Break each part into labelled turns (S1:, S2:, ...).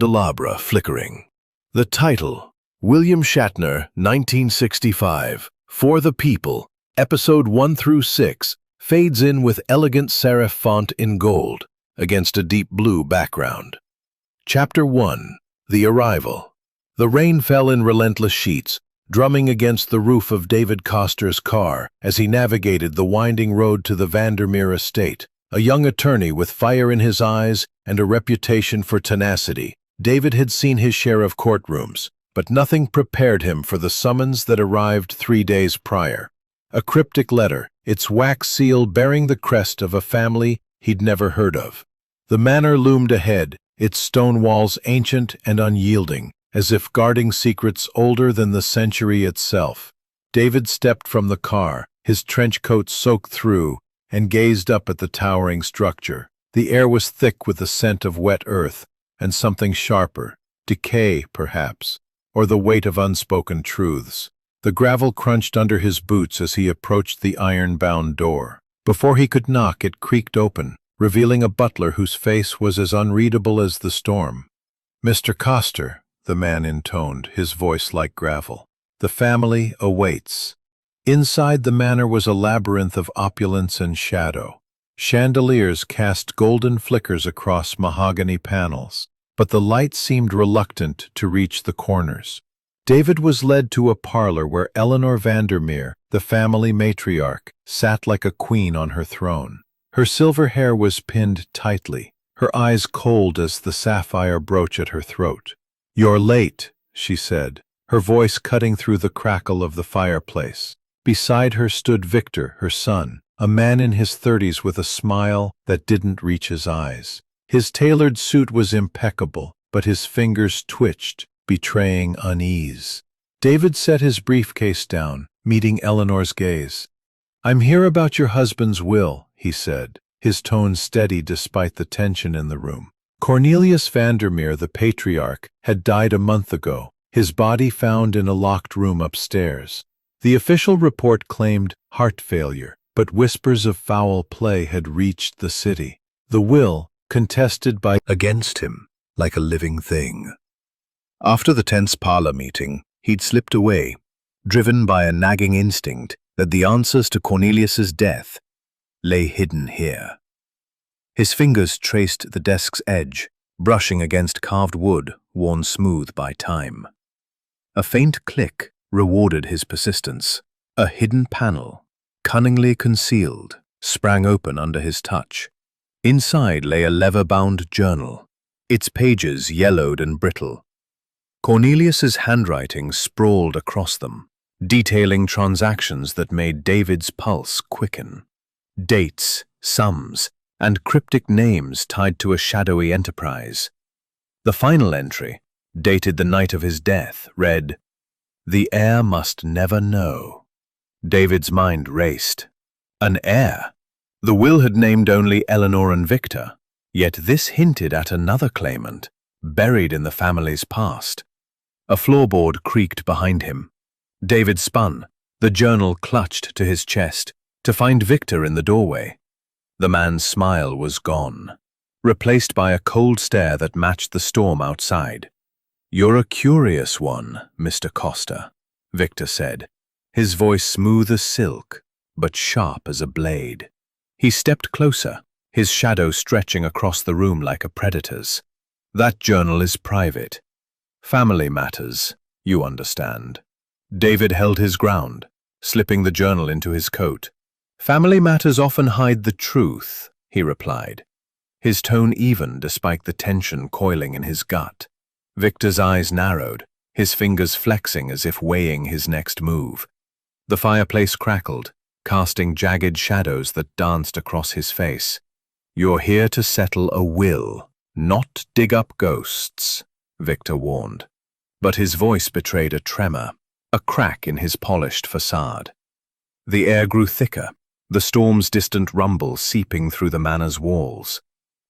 S1: candelabra flickering. The title, William Shatner, 1965, For the People, Episode 1 through 6, fades in with elegant serif font in gold, against a deep blue background. Chapter 1, The Arrival. The rain fell in relentless sheets, drumming against the roof of David Koster's car as he navigated the winding road to the Vandermeer estate. A young attorney with fire in his eyes and a reputation for tenacity, David had seen his share of courtrooms, but nothing prepared him for the summons that arrived 3 days prior. A cryptic letter, its wax seal bearing the crest of a family he'd never heard of. The manor loomed ahead, its stone walls ancient and unyielding, as if guarding secrets older than the century itself. David stepped from the car, his trench coat soaked through, and gazed up at the towering structure. The air was thick with the scent of wet earth, and something sharper, decay perhaps, or the weight of unspoken truths. The gravel crunched under his boots as he approached the iron-bound door. Before he could knock, it creaked open, revealing a butler whose face was as unreadable as the storm. "Mr. Koster," the man intoned, his voice like gravel. "The family awaits." Inside the manor was a labyrinth of opulence and shadow. Chandeliers cast golden flickers across mahogany panels, but the light seemed reluctant to reach the corners. David was led to a parlor where Eleanor Vandermeer, the family matriarch, sat like a queen on her throne. Her silver hair was pinned tightly, her eyes cold as the sapphire brooch at her throat. "You're late," she said, her voice cutting through the crackle of the fireplace. Beside her stood Victor, her son, a man in his 30s with a smile that didn't reach his eyes. His tailored suit was impeccable, but his fingers twitched, betraying unease. David set his briefcase down, meeting Eleanor's gaze. "I'm here about your husband's will," he said, his tone steady despite the tension in the room. Cornelius Vandermeer, the patriarch, had died a month ago, his body found in a locked room upstairs. The official report claimed heart failure, but whispers of foul play had reached the city. The will, contested by against him, like a living thing. After the tense parlor meeting, he'd slipped away, driven by a nagging instinct that the answers to Cornelius's death lay hidden here. His fingers traced the desk's edge, brushing against carved wood worn smooth by time. A faint click rewarded his persistence. A hidden panel, cunningly concealed, sprang open under his touch. Inside lay a leather-bound journal, its pages yellowed and brittle. Cornelius's handwriting sprawled across them, detailing transactions that made David's pulse quicken. Dates, sums, and cryptic names tied to a shadowy enterprise. The final entry, dated the night of his death, read, "The heir must never know." David's mind raced. An heir? The will had named only Eleanor and Victor, yet this hinted at another claimant, buried in the family's past. A floorboard creaked behind him. David spun, the journal clutched to his chest, to find Victor in the doorway. The man's smile was gone, replaced by a cold stare that matched the storm outside. "You're a curious one, Mr. Koster," Victor said, his voice smooth as silk, but sharp as a blade. He stepped closer, his shadow stretching across the room like a predator's. "That journal is private. Family matters, you understand." David held his ground, slipping the journal into his coat. "Family matters often hide the truth," he replied, his tone even despite the tension coiling in his gut. Victor's eyes narrowed, his fingers flexing as if weighing his next move. The fireplace crackled, casting jagged shadows that danced across his face. "You're here to settle a will, not dig up ghosts," Victor warned. But his voice betrayed a tremor, a crack in his polished facade. The air grew thicker, the storm's distant rumble seeping through the manor's walls.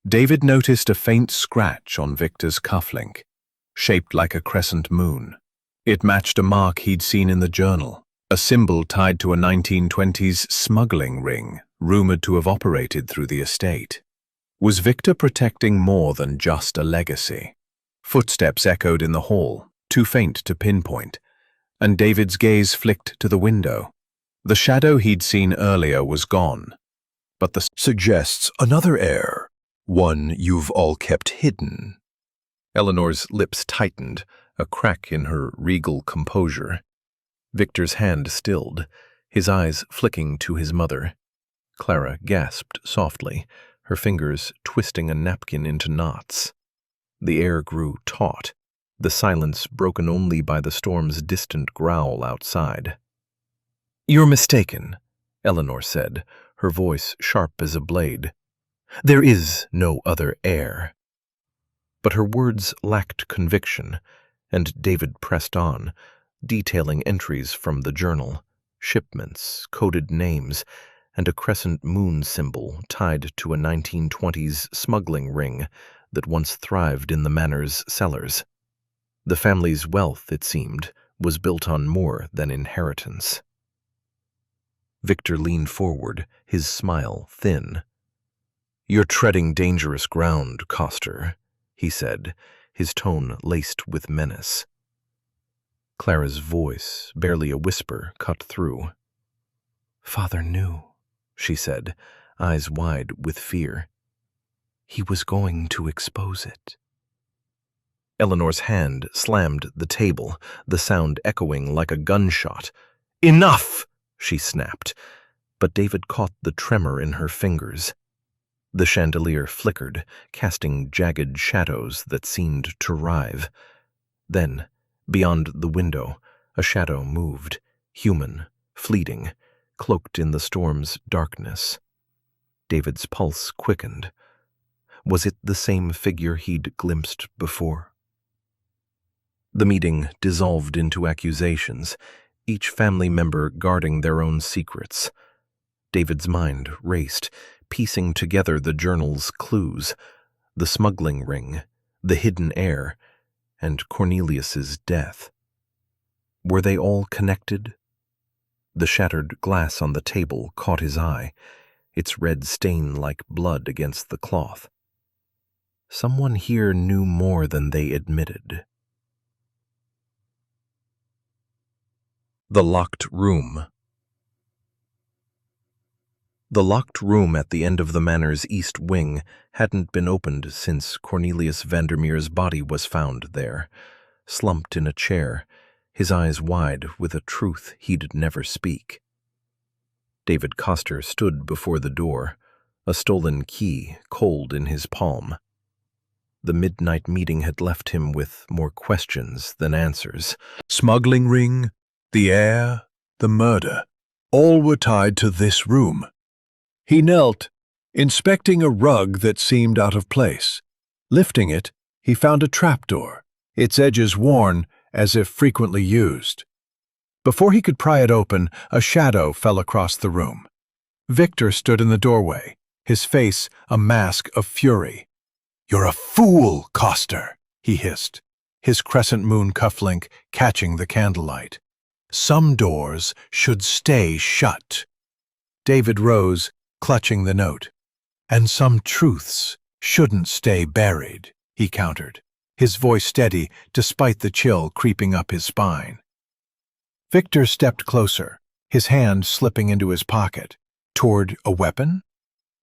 S1: David noticed a faint scratch on Victor's cufflink, shaped like a crescent moon. It matched a mark he'd seen in the journal, a symbol tied to a 1920s smuggling ring, rumored to have operated through the estate. Was Victor protecting more than just a legacy? Footsteps echoed in the hall, too faint to pinpoint, and David's gaze flicked to the window. The shadow he'd seen earlier was gone, but the suggests another heir, one you've all kept hidden. Eleanor's lips tightened, a crack in her regal composure. Victor's hand stilled, his eyes flicking to his mother. Clara gasped softly, her fingers twisting a napkin into knots. The air grew taut, the silence broken only by the storm's distant growl outside. "You're mistaken," Eleanor said, her voice sharp as a blade. "There is no other heir." But her words lacked conviction, and David pressed on, detailing entries from the journal, shipments, coded names, and a crescent moon symbol tied to a 1920s smuggling ring that once thrived in the manor's cellars. The family's wealth, it seemed, was built on more than inheritance. Victor leaned forward, his smile thin. "You're treading dangerous ground, Koster," he said, his tone laced with menace. Clara's voice, barely a whisper, cut through. "Father knew," she said, eyes wide with fear. "He was going to expose it." Eleanor's hand slammed the table, the sound echoing like a gunshot. "Enough!" she snapped, but David caught the tremor in her fingers. The chandelier flickered, casting jagged shadows that seemed to writhe. Then, beyond the window, a shadow moved, human, fleeting, cloaked in the storm's darkness. David's pulse quickened. Was it the same figure he'd glimpsed before? The meeting dissolved into accusations, each family member guarding their own secrets. David's mind raced, piecing together the journal's clues, the smuggling ring, the hidden heir, and Cornelius's death. Were they all connected? The shattered glass on the table caught his eye, its red stain like blood against the cloth. Someone here knew more than they admitted. The locked room. The locked room at the end of the manor's east wing hadn't been opened since Cornelius Vandermeer's body was found there, slumped in a chair, his eyes wide with a truth he'd never speak. David Koster stood before the door, a stolen key cold in his palm. The midnight meeting had left him with more questions than answers. Smuggling ring, the heir, the murder, all were tied to this room. He knelt, inspecting a rug that seemed out of place. Lifting it, he found a trapdoor, its edges worn as if frequently used. Before he could pry it open, a shadow fell across the room. Victor stood in the doorway, his face a mask of fury. "You're a fool, Koster," he hissed, his crescent moon cufflink catching the candlelight. "Some doors should stay shut." David rose, clutching the note. "And some truths shouldn't stay buried," he countered, his voice steady despite the chill creeping up his spine. Victor stepped closer, his hand slipping into his pocket. Toward a weapon?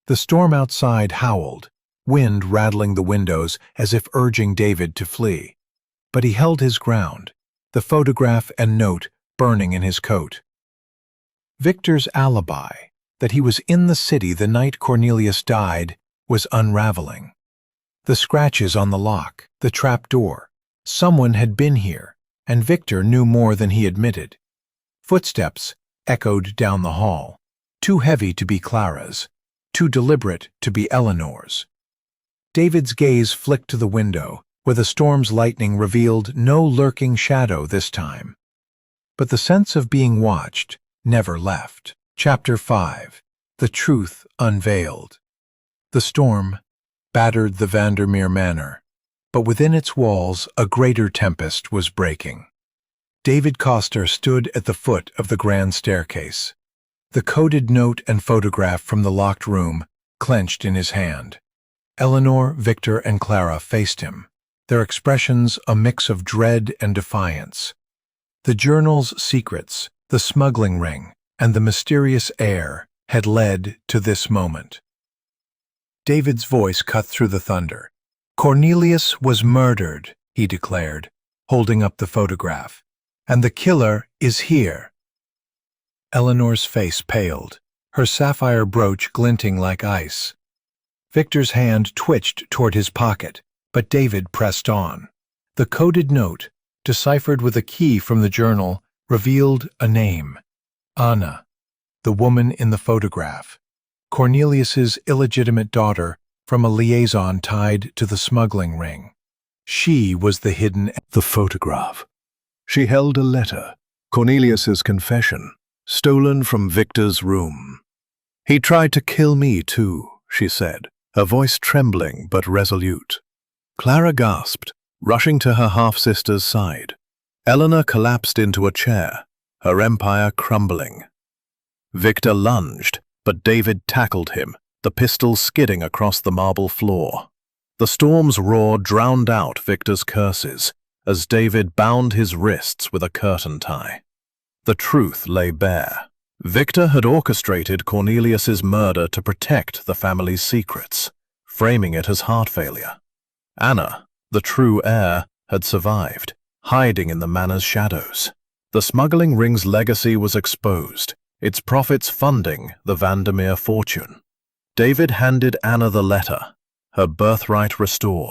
S1: The storm outside howled, wind rattling the windows as if urging David to flee. But he held his ground, the photograph and note burning in his coat. Victor's alibi, that he was in the city the night Cornelius died, was unraveling. The scratches on the lock, the trap door. Someone had been here, and Victor knew more than he admitted. Footsteps echoed down the hall, too heavy to be Clara's, too deliberate to be Eleanor's. David's gaze flicked to the window, where the storm's lightning revealed no lurking shadow this time. But the sense of being watched never left. Chapter 5. The Truth Unveiled. The storm battered the Vandermeer Manor, but within its walls a greater tempest was breaking. David Koster stood at the foot of the grand staircase, the coded note and photograph from the locked room clenched in his hand. Eleanor, Victor, and Clara faced him,
S2: their expressions a mix of dread and defiance. The journal's secrets, the smuggling ring, and the mysterious heir had led to this moment. David's voice cut through the thunder. "Cornelius was murdered," he declared, holding up the photograph. "And the killer is here." Eleanor's face paled, her sapphire brooch glinting like ice. Victor's hand twitched toward his pocket, but David pressed on. The coded note, deciphered with a key from the journal, revealed a name: Anna, the woman in the photograph, Cornelius's illegitimate daughter from a liaison tied to the smuggling ring. She was the hidden...
S1: The photograph. She held a letter, Cornelius's confession, stolen from Victor's room. "He tried to kill me too," she said, her voice trembling but resolute. Clara gasped, rushing to her half-sister's side. Eleanor collapsed into a chair, her empire crumbling. Victor lunged, but David tackled him, the pistol skidding across the marble floor. The storm's roar drowned out Victor's curses as David bound his wrists with a curtain tie. The truth lay bare. Victor had orchestrated Cornelius's murder to protect the family's secrets, framing it as heart failure. Anna, the true heir, had survived, hiding in the manor's shadows. The smuggling ring's legacy was exposed, its profits funding the Vandermeer fortune. David handed Anna the letter, her birthright restored.